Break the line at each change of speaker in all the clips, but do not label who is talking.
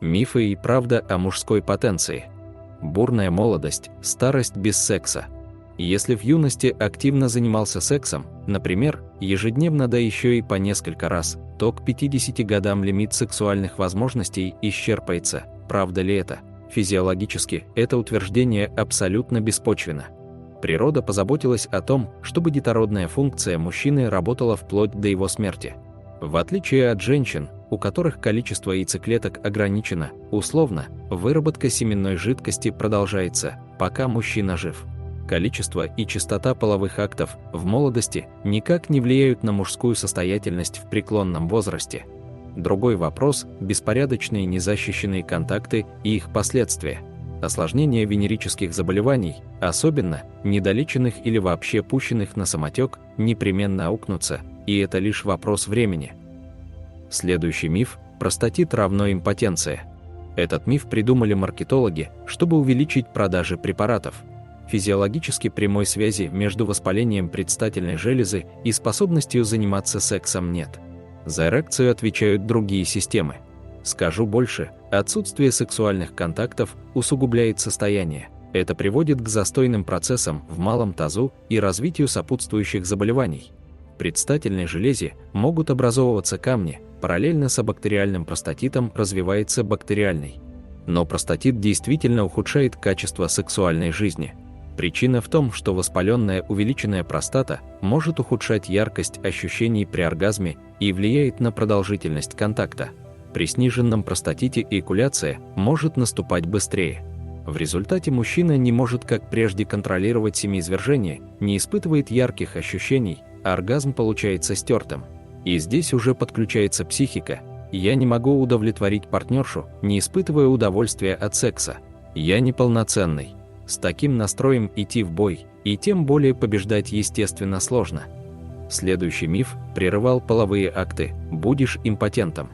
Мифы и правда о мужской потенции. Бурная молодость, старость без секса. Если в юности активно занимался сексом, например, ежедневно да еще и по несколько раз, то к 50 годам лимит сексуальных возможностей исчерпается. Правда ли это? Физиологически это утверждение абсолютно беспочвенно. Природа позаботилась о том, чтобы детородная функция мужчины работала вплоть до его смерти. В отличие от женщин, у которых количество яйцеклеток ограничено, условно, выработка семенной жидкости продолжается, пока мужчина жив. Количество и частота половых актов в молодости никак не влияют на мужскую состоятельность в преклонном возрасте. Другой вопрос – беспорядочные незащищенные контакты и их последствия. Осложнения венерических заболеваний, особенно недолеченных или вообще пущенных на самотек, непременно аукнутся, и это лишь вопрос времени. Следующий миф – простатит равно импотенция. Этот миф придумали маркетологи, чтобы увеличить продажи препаратов. Физиологически прямой связи между воспалением предстательной железы и способностью заниматься сексом нет. За эрекцию отвечают другие системы. Скажу больше, отсутствие сексуальных контактов усугубляет состояние. Это приводит к застойным процессам в малом тазу и развитию сопутствующих заболеваний. В предстательной железе могут образовываться камни, параллельно с бактериальным простатитом развивается бактериальный. Но простатит действительно ухудшает качество сексуальной жизни. Причина в том, что воспаленная увеличенная простата может ухудшать яркость ощущений при оргазме и влияет на продолжительность контакта. При сниженном простатите эякуляция может наступать быстрее. В результате мужчина не может как прежде контролировать семяизвержение, не испытывает ярких ощущений, а оргазм получается стертым. И здесь уже подключается психика. Я не могу удовлетворить партнершу, не испытывая удовольствия от секса. Я неполноценный. С таким настроем идти в бой, и тем более побеждать естественно сложно. Следующий миф – прерывал половые акты, будешь импотентом.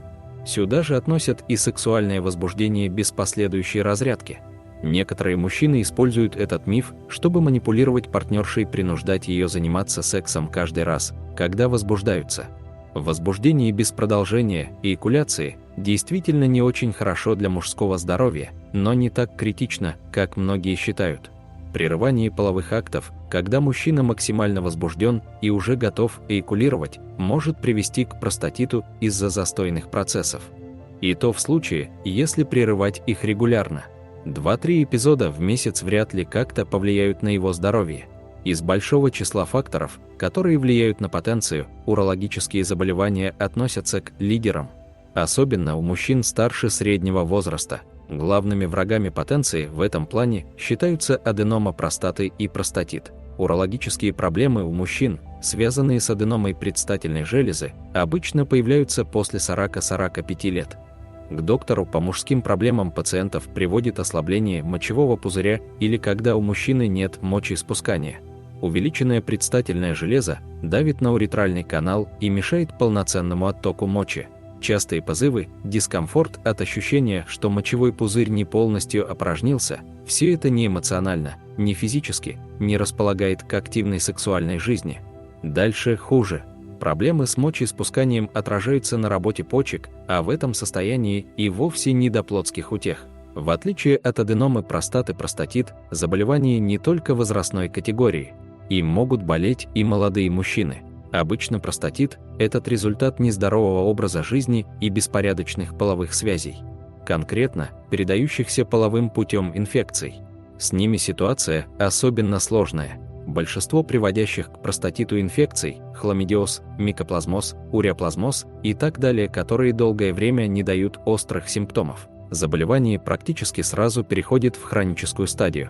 Сюда же относят и сексуальное возбуждение без последующей разрядки. Некоторые мужчины используют этот миф, чтобы манипулировать партнершей и принуждать ее заниматься сексом каждый раз, когда возбуждаются. Возбуждение без продолжения эякуляции действительно не очень хорошо для мужского здоровья, но не так критично, как многие считают. Прерывание половых актов, когда мужчина максимально возбужден и уже готов эякулировать, может привести к простатиту из-за застойных процессов. И то в случае, если прерывать их регулярно. 2-3 эпизода в месяц вряд ли как-то повлияют на его здоровье. Из большого числа факторов, которые влияют на потенцию, урологические заболевания относятся к лидерам. Особенно у мужчин старше среднего возраста. Главными врагами потенции в этом плане считаются аденома простаты и простатит. Урологические проблемы у мужчин, связанные с аденомой предстательной железы, обычно появляются после 40-45 лет. К доктору по мужским проблемам пациентов приводит ослабление мочевого пузыря или когда у мужчины нет мочеиспускания. Увеличенное предстательное железо давит на уретральный канал и мешает полноценному оттоку мочи. Частые позывы, дискомфорт от ощущения, что мочевой пузырь не полностью опорожнился, все это не эмоционально, не физически, не располагает к активной сексуальной жизни. Дальше хуже. Проблемы с мочеиспусканием отражаются на работе почек, а в этом состоянии и вовсе не до плотских утех. В отличие от аденомы простаты простатит, заболевание не только возрастной категории. Им могут болеть и молодые мужчины. Обычно простатит – этот результат нездорового образа жизни и беспорядочных половых связей. Конкретно, передающихся половым путем инфекций. С ними ситуация особенно сложная. Большинство приводящих к простатиту инфекций – хламидиоз, микоплазмоз, уреоплазмоз и так далее, которые долгое время не дают острых симптомов. Заболевание практически сразу переходит в хроническую стадию.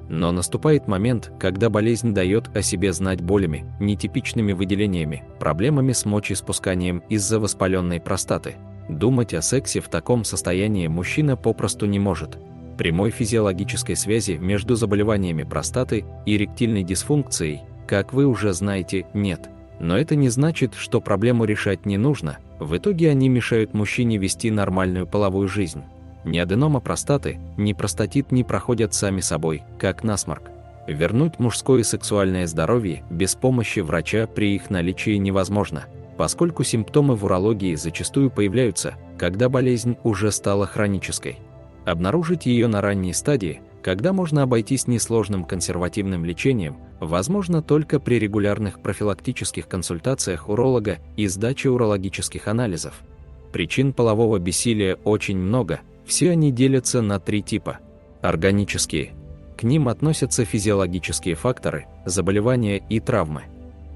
Но наступает момент, когда болезнь дает о себе знать болями, нетипичными выделениями, проблемами с мочеиспусканием из-за воспаленной простаты. Думать о сексе в таком состоянии мужчина попросту не может. Прямой физиологической связи между заболеваниями простаты и эректильной дисфункцией, как вы уже знаете, нет. Но это не значит, что проблему решать не нужно, в итоге они мешают мужчине вести нормальную половую жизнь. Ни аденома простаты, ни простатит не проходят сами собой, как насморк. Вернуть мужское сексуальное здоровье без помощи врача при их наличии невозможно. поскольку симптомы в урологии зачастую появляются, когда болезнь уже стала хронической. Обнаружить ее на ранней стадии, когда можно обойтись несложным консервативным лечением, возможно только при регулярных профилактических консультациях уролога и сдаче урологических анализов. Причин полового бессилия очень много, все они делятся на 3 типа. Органические. К ним относятся физиологические факторы, заболевания и травмы.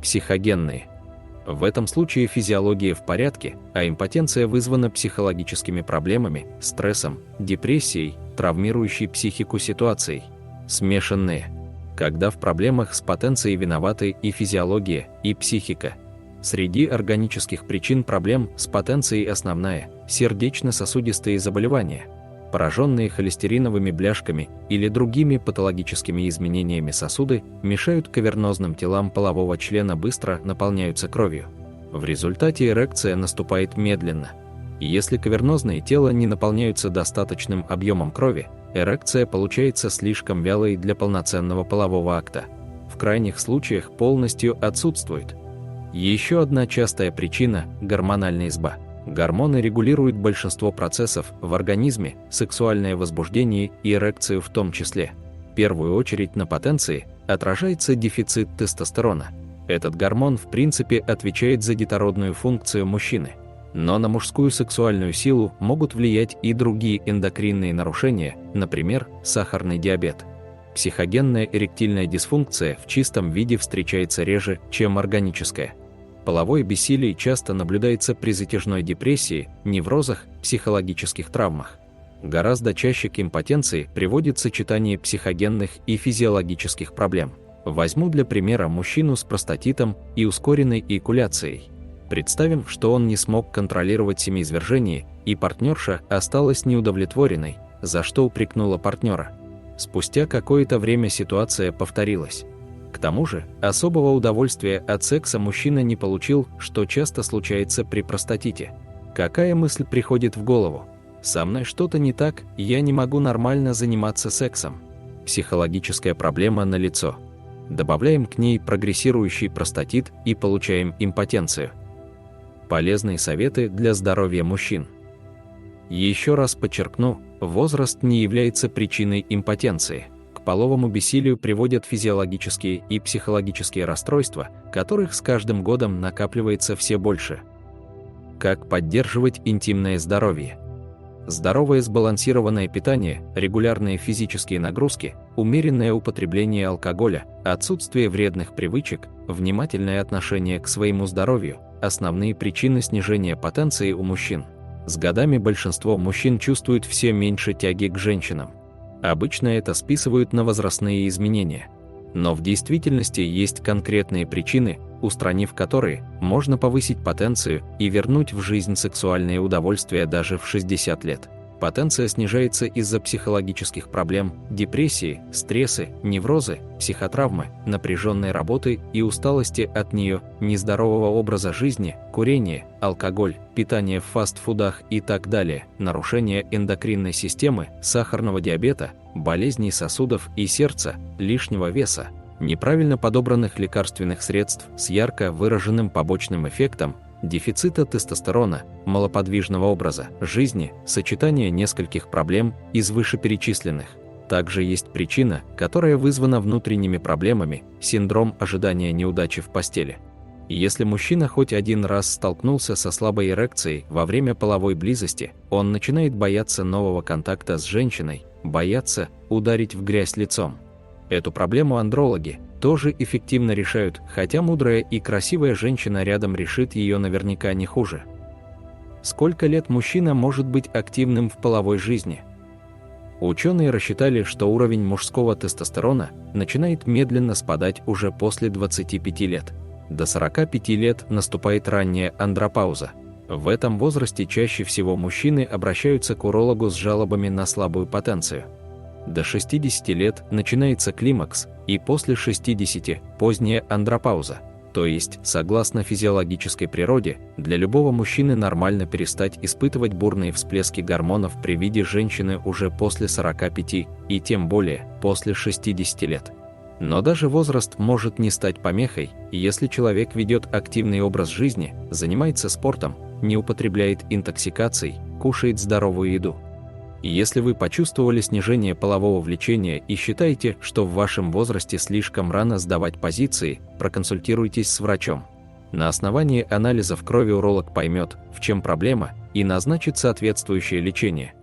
Психогенные. В этом случае физиология в порядке, а импотенция вызвана психологическими проблемами, стрессом, депрессией, травмирующей психику ситуацией. Смешанные. Когда в проблемах с потенцией виноваты и физиология, и психика. Среди органических причин проблем с потенцией основная – сердечно-сосудистые заболевания, пораженные холестериновыми бляшками или другими патологическими изменениями сосуды, мешают кавернозным телам полового члена быстро наполняются кровью. В результате эрекция наступает медленно. Если кавернозные тела не наполняются достаточным объемом крови, эрекция получается слишком вялой для полноценного полового акта. В крайних случаях полностью отсутствует. Еще одна частая причина – гормональная изба. Гормоны регулируют большинство процессов в организме, сексуальное возбуждение и эрекцию в том числе. В первую очередь на потенции отражается дефицит тестостерона. Этот гормон в принципе отвечает за детородную функцию мужчины. Но на мужскую сексуальную силу могут влиять и другие эндокринные нарушения, например, сахарный диабет. Психогенная эректильная дисфункция в чистом виде встречается реже, чем органическая. Половое бессилие часто наблюдается при затяжной депрессии, неврозах, психологических травмах. Гораздо чаще к импотенции приводит сочетание психогенных и физиологических проблем. Возьму для примера мужчину с простатитом и ускоренной эякуляцией. Представим, что он не смог контролировать семяизвержение, и партнерша осталась неудовлетворенной, за что упрекнула партнера. Спустя какое-то время ситуация повторилась. К тому же, особого удовольствия от секса мужчина не получил, что часто случается при простатите. Какая мысль приходит в голову? «Со мной что-то не так, я не могу нормально заниматься сексом». Психологическая проблема налицо. Добавляем к ней прогрессирующий простатит и получаем импотенцию. Полезные советы для здоровья мужчин. Еще раз подчеркну, возраст не является причиной импотенции. К половому бессилию приводят физиологические и психологические расстройства, которых с каждым годом накапливается все больше. Как поддерживать интимное здоровье? Здоровое сбалансированное питание, регулярные физические нагрузки, умеренное употребление алкоголя, отсутствие вредных привычек, внимательное отношение к своему здоровью – основные причины снижения потенции у мужчин. С годами большинство мужчин чувствуют все меньше тяги к женщинам. Обычно это списывают на возрастные изменения. Но в действительности есть конкретные причины, устранив которые, можно повысить потенцию и вернуть в жизнь сексуальные удовольствия даже в 60 лет. Потенция снижается из-за психологических проблем, депрессии, стрессы, неврозы, психотравмы, напряженной работы и усталости от нее, нездорового образа жизни, курения, алкоголь, питание в фастфудах и так далее, нарушение эндокринной системы, сахарного диабета, болезней сосудов и сердца, лишнего веса, неправильно подобранных лекарственных средств с ярко выраженным побочным эффектом, дефицита тестостерона, малоподвижного образа жизни, сочетание нескольких проблем из вышеперечисленных. Также есть причина, которая вызвана внутренними проблемами, синдром ожидания неудачи в постели. Если мужчина хоть один раз столкнулся со слабой эрекцией во время половой близости, он начинает бояться нового контакта с женщиной, бояться ударить в грязь лицом. Эту проблему андрологи тоже эффективно решают, хотя мудрая и красивая женщина рядом решит ее наверняка не хуже. Сколько лет мужчина может быть активным в половой жизни? Ученые рассчитали, что уровень мужского тестостерона начинает медленно спадать уже после 25 лет. До 45 лет наступает ранняя андропауза. В этом возрасте чаще всего мужчины обращаются к урологу с жалобами на слабую потенцию. До 60 лет начинается климакс, и после 60 – поздняя андропауза. То есть, согласно физиологической природе, для любого мужчины нормально перестать испытывать бурные всплески гормонов при виде женщины уже после 45, и тем более после 60 лет. Но даже возраст может не стать помехой, если человек ведет активный образ жизни, занимается спортом, не употребляет интоксикаций, кушает здоровую еду. И если вы почувствовали снижение полового влечения и считаете, что в вашем возрасте слишком рано сдавать позиции, проконсультируйтесь с врачом. На основании анализов крови уролог поймет, в чем проблема, и назначит соответствующее лечение.